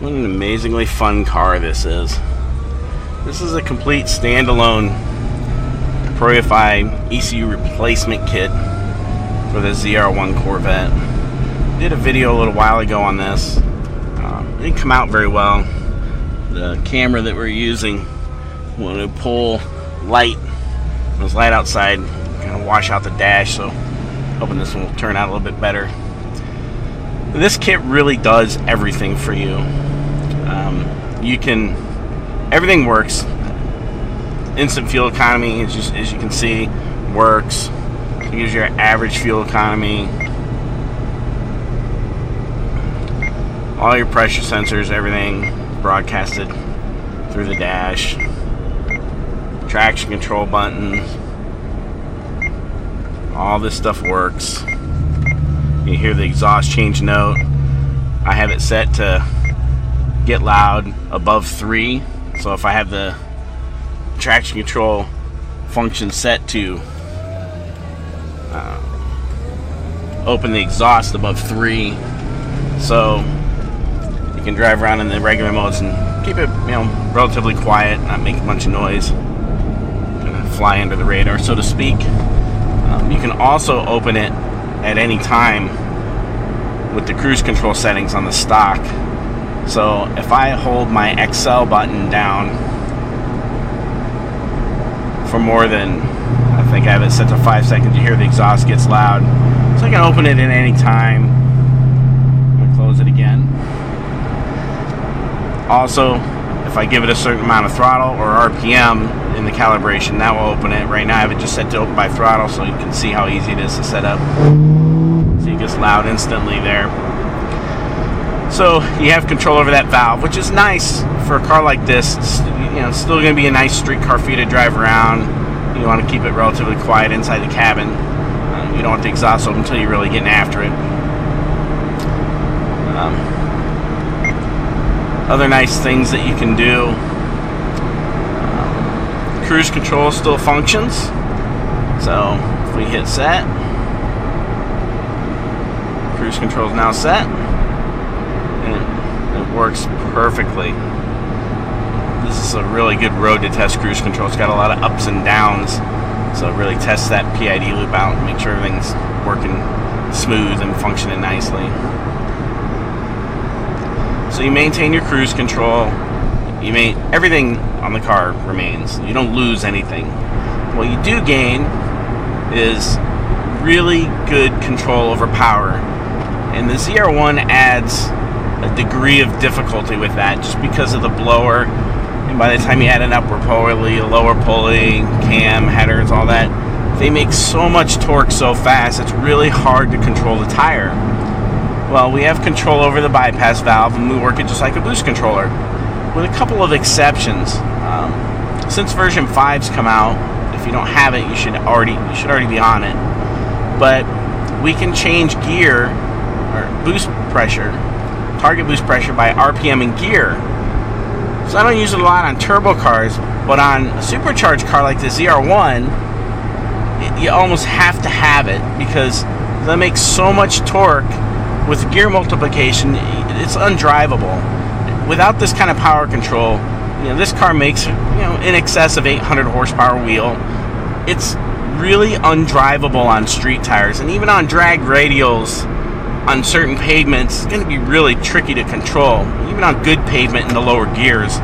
What an amazingly fun car this is. This is a complete standalone Pro ECU replacement kit for the ZR1 Corvette. Did a video a little while ago on this. It didn't come out very well. The camera that we're using, when we pull light, there's light outside, kind of wash out the dash, so hoping this one will turn out a little bit better. This kit really does everything for you. Everything works. Instant fuel economy, as you can see, works. It gives you your average fuel economy. All your pressure sensors, everything broadcasted through the dash. Traction control buttons. All this stuff works. You hear the exhaust change note. I have it set to get loud above 3. So if I have the traction control function set to open the exhaust above 3, so you can drive around in the regular modes and keep it, relatively quiet, not make a bunch of noise, kind of fly under the radar, so to speak. You can also open it at any time with the cruise control settings on the stock. So if I hold my XL button down for more than, I think I have it set to 5 seconds, you hear the exhaust gets loud. So I can open it at any time. I'm going to close it again. Also, if I give it a certain amount of throttle or RPM in the calibration, that will open it. Right now I have it just set to open by throttle, so you can see how easy it is to set up. See, it gets loud instantly there. So you have control over that valve, which is nice for a car like this. It's still going to be a nice street car for you to drive around. You want to keep it relatively quiet inside the cabin. You don't want the exhaust open until you're really getting after it. Other nice things that you can do. Cruise control still functions. So if we hit set, cruise control is now set. And it works perfectly. This is a really good road to test cruise control. It's got a lot of ups and downs, so it really tests that PID loop out and make sure everything's working smooth and functioning nicely. So you maintain your cruise control. Everything on the car remains. You don't lose anything. What you do gain is really good control over power, and the ZR1 adds a degree of difficulty with that, just because of the blower. And by the time you add an upward pulley, a lower pulley, cam, headers, all that, they make so much torque so fast, it's really hard to control the tire. Well, we have control over the bypass valve, and we work it just like a boost controller, with a couple of exceptions. Since version 5's come out, if you don't have it, you should already be on it. But we can change gear or boost pressure, target boost pressure, by RPM and gear. So I don't use it a lot on turbo cars, but on a supercharged car like the ZR1, you almost have to have it, because that makes so much torque with gear multiplication. It's undrivable. Without this kind of power control, this car makes in excess of 800 horsepower wheel. It's really undrivable on street tires, and even on drag radials on certain pavements, it's going to be really tricky to control. Even on good pavement in the lower gears,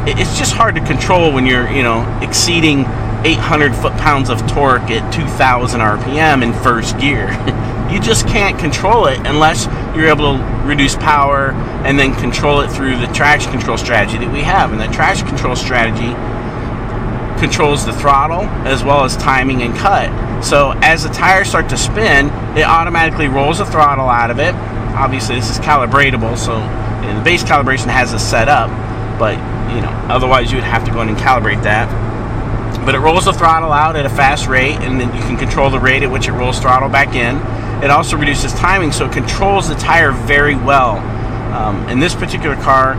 it's just hard to control when you're exceeding 800 foot-pounds of torque at 2,000 RPM in first gear. You just can't control it unless you're able to reduce power and then control it through the traction control strategy that we have. And the traction control strategy controls the throttle as well as timing and cut. So as the tires start to spin, it automatically rolls the throttle out of it. Obviously this is calibratable, so the base calibration has this set up, but otherwise you would have to go in and calibrate that. But it rolls the throttle out at a fast rate, and then you can control the rate at which it rolls throttle back in. It also reduces timing, so it controls the tire very well. In this particular car,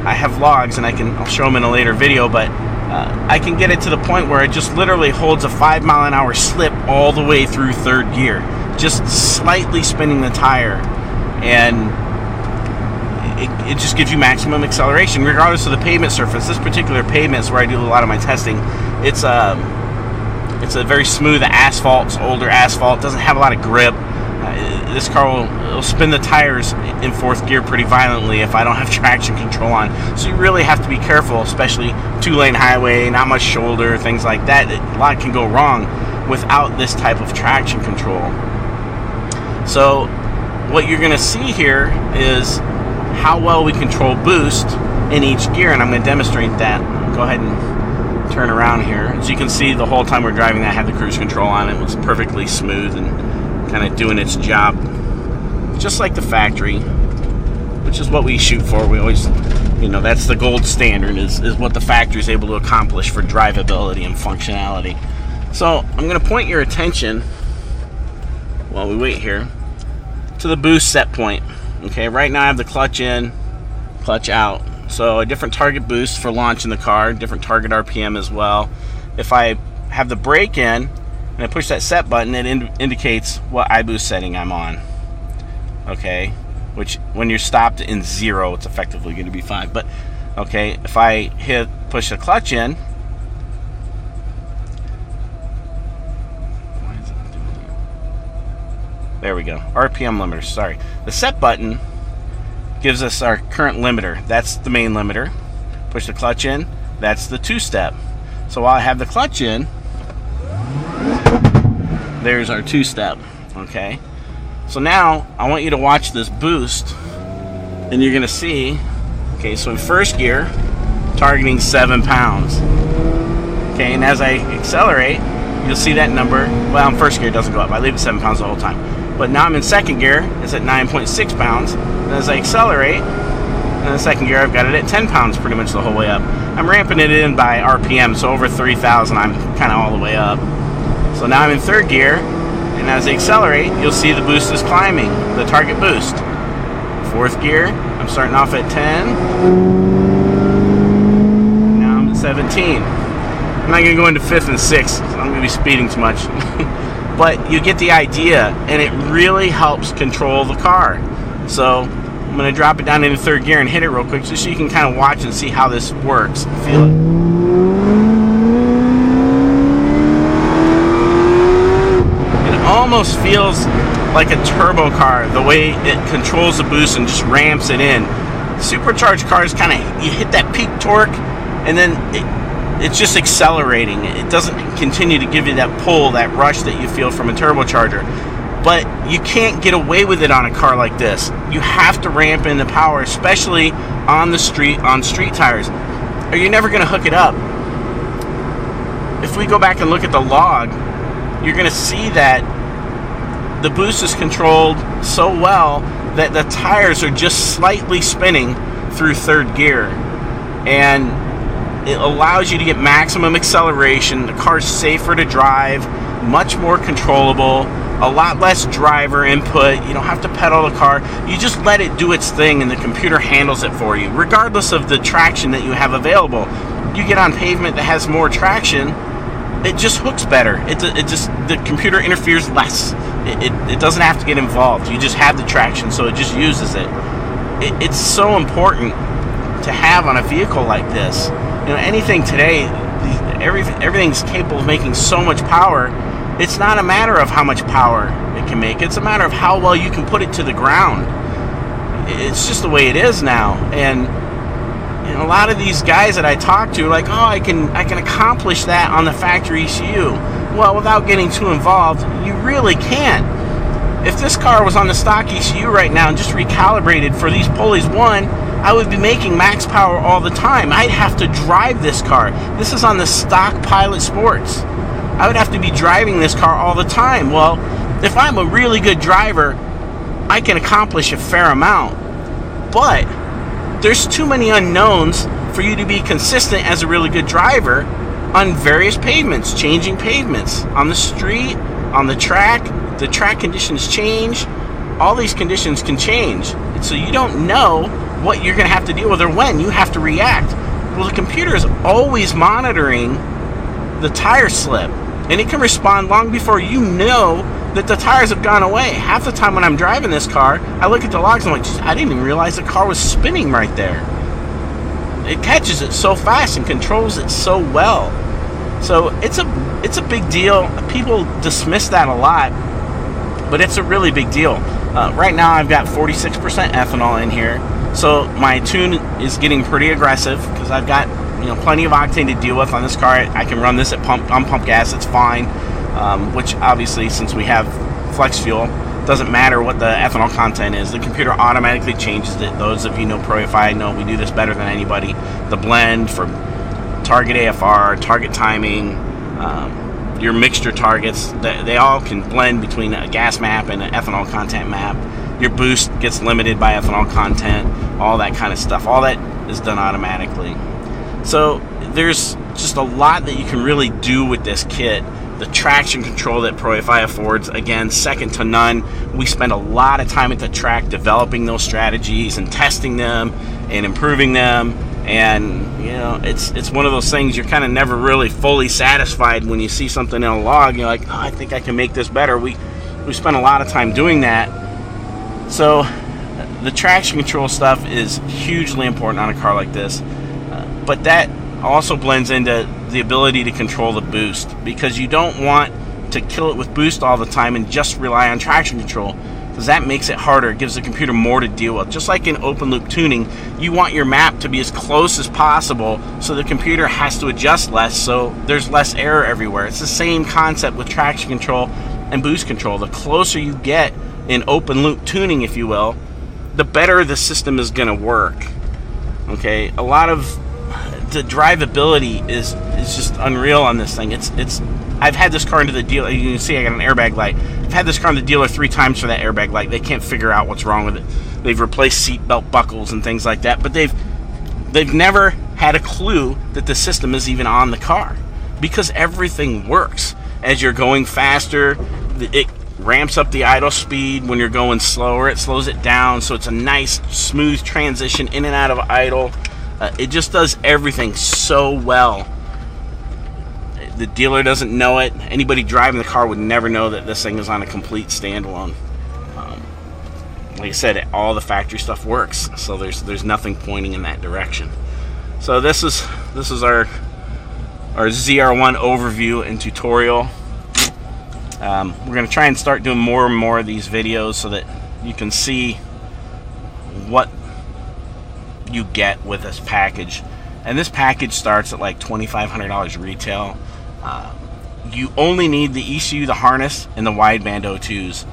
I have logs, and I'll show them in a later video, but I can get it to the point where it just literally holds a 5-mile-an-hour slip all the way through third gear, just slightly spinning the tire, and it just gives you maximum acceleration regardless of the pavement surface. This particular pavement is where I do a lot of my testing. It's a very smooth asphalt. It's older asphalt. Doesn't have a lot of grip. This car will spin the tires in fourth gear pretty violently if I don't have traction control on. So you really have to be careful, especially two-lane highway, not much shoulder, things like that. A lot can go wrong without this type of traction control. So what you're going to see here is how well we control boost in each gear, and I'm going to demonstrate that. Go ahead and turn around here. As you can see, the whole time we're driving, I had the cruise control on. It was perfectly smooth and kind of doing its job, just like the factory, which is what we shoot for. We always, that's the gold standard, is what the factory is able to accomplish for drivability and functionality. So I'm going to point your attention, while we wait here, to the boost set point. Okay, right now I have the clutch in, clutch out. So a different target boost for launching the car, different target RPM as well. If I have the brake in, and I push that set button, it indicates what iBoost setting I'm on. Okay, which when you're stopped in 0, it's effectively going to be 5. But okay, if I push the clutch in, why is it doing that? There we go. RPM limiter. Sorry, the set button gives us our current limiter. That's the main limiter. Push the clutch in. That's the 2-step. So while I have the clutch in, there's our 2-step. Okay, so now I want you to watch this boost, and you're gonna see, okay, so in first gear, targeting 7 pounds. Okay, and as I accelerate, you'll see that number. Well, in first gear it doesn't go up. I leave it 7 pounds the whole time. But now I'm in second gear, it's at 9.6 pounds. And as I accelerate, in the second gear, I've got it at 10 pounds pretty much the whole way up. I'm ramping it in by RPM, so over 3,000, I'm kind of all the way up. So now I'm in third gear, and as I accelerate, you'll see the boost is climbing, the target boost. Fourth gear, I'm starting off at 10. Now I'm at 17. I'm not going to go into fifth and sixth, so I'm going to be speeding too much. But you get the idea, and it really helps control the car. So I'm going to drop it down into third gear and hit it real quick just so you can kind of watch and see how this works. Feel it. Almost feels like a turbo car, the way it controls the boost and just ramps it in. Supercharged cars kind of, you hit that peak torque and then it's just accelerating. It doesn't continue to give you that pull, that rush that you feel from a turbocharger. But you can't get away with it on a car like this. You have to ramp in the power, especially on the street, on street tires, or you're never going to hook it up. If we go back and look at the log, you're going to see that the boost is controlled so well that the tires are just slightly spinning through third gear, and it allows you to get maximum acceleration. The car's safer to drive, much more controllable, a lot less driver input. You don't have to pedal the car. You just let it do its thing and the computer handles it for you, regardless of the traction that you have available. You get on pavement that has more traction, it just hooks better. The computer interferes less. It doesn't have to get involved. You just have the traction, so it just uses it. It's so important to have on a vehicle like this. Anything today, everything's capable of making so much power. It's not a matter of how much power it can make. It's a matter of how well you can put it to the ground. It's just the way it is now. And a lot of these guys that I talk to are like, oh, I can accomplish that on the factory ECU. Well, without getting too involved, you really can't. If this car was on the stock ECU right now and just recalibrated for these pulleys, I would be making max power all the time. I'd have to drive this car. This is on the stock Pilot Sports. I would have to be driving this car all the time. Well, if I'm a really good driver, I can accomplish a fair amount. But there's too many unknowns for you to be consistent as a really good driver on various pavements, changing pavements, on the street, on the track conditions change. All these conditions can change. So you don't know what you're going to have to deal with or when you have to react. Well, the computer is always monitoring the tire slip, and it can respond long before you know that the tires have gone away. Half the time when I'm driving this car, I look at the logs and I'm like, I didn't even realize the car was spinning right there. It catches it so fast and controls it so well. So it's a big deal. People dismiss that a lot, but it's a really big deal. Right now I've got 46% ethanol in here, so my tune is getting pretty aggressive because I've got plenty of octane to deal with on this car. I can run this at on pump gas, it's fine. Which obviously, since we have flex fuel, doesn't matter what the ethanol content is. The computer automatically changes it. Those of you know ProFi know we do this better than anybody. The blend for target AFR, target timing, your mixture targets, they all can blend between a gas map and an ethanol content map. Your boost gets limited by ethanol content, all that kind of stuff. All that is done automatically. So there's just a lot that you can really do with this kit. The traction control that ProFi affords, again, second to none. We spend a lot of time at the track developing those strategies and testing them and improving them. And it's one of those things you're kind of never really fully satisfied when you see something in a log. You're like, oh, I think I can make this better. We spend a lot of time doing that. So the traction control stuff is hugely important on a car like this. But that also blends into the ability to control the boost, because you don't want to kill it with boost all the time and just rely on traction control, because that makes it harder. It gives the computer more to deal with. Just like in open loop tuning, you want your map to be as close as possible so the computer has to adjust less, so there's less error everywhere. It's the same concept with traction control and boost control. The closer you get in open loop tuning, if you will, the better the system is going to work. Okay, a lot of the drivability is just unreal on this thing. I've had this car into the dealer. You can see I got an airbag light. I've had this car in the dealer 3 times for that airbag light. They can't figure out what's wrong with it. They've replaced seat belt buckles and things like that, but they've never had a clue that the system is even on the car, because everything works. As you're going faster, it ramps up the idle speed. When you're going slower, it slows it down, so it's a nice smooth transition in and out of idle. It just does everything so well. The dealer doesn't know it. Anybody driving the car would never know that this thing is on a complete standalone. Like I said, all the factory stuff works, so there's nothing pointing in that direction. So this is our ZR1 overview and tutorial. We're going to try and start doing more and more of these videos so that you can see what you get with this package. And this package starts at like $2,500 retail. You only need the ECU, the harness, and the wideband O2s.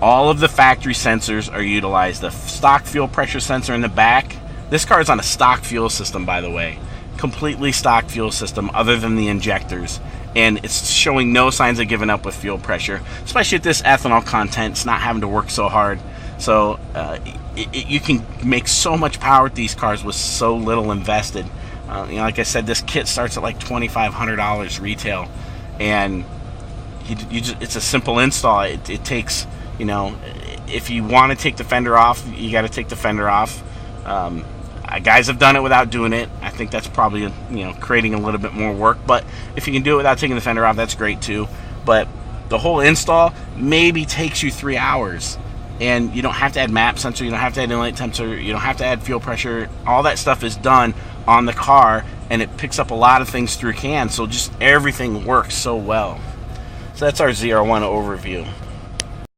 All of the factory sensors are utilized. The stock fuel pressure sensor in the back. This car is on a stock fuel system, by the way. Completely stock fuel system other than the injectors. And it's showing no signs of giving up with fuel pressure, especially at this ethanol content. It's not having to work so hard. So you can make so much power with these cars with so little invested. Like I said, this kit starts at like $2,500 retail, and it's a simple install. It takes, if you want to take the fender off, you got to take the fender off. Guys have done it without doing it. I think that's probably creating a little bit more work, but if you can do it without taking the fender off, that's great too. But the whole install maybe takes you 3 hours. And you don't have to add map sensor, you don't have to add inlet sensor, you don't have to add fuel pressure. All that stuff is done on the car, and it picks up a lot of things through CAN, so just everything works so well. So that's our ZR1 overview.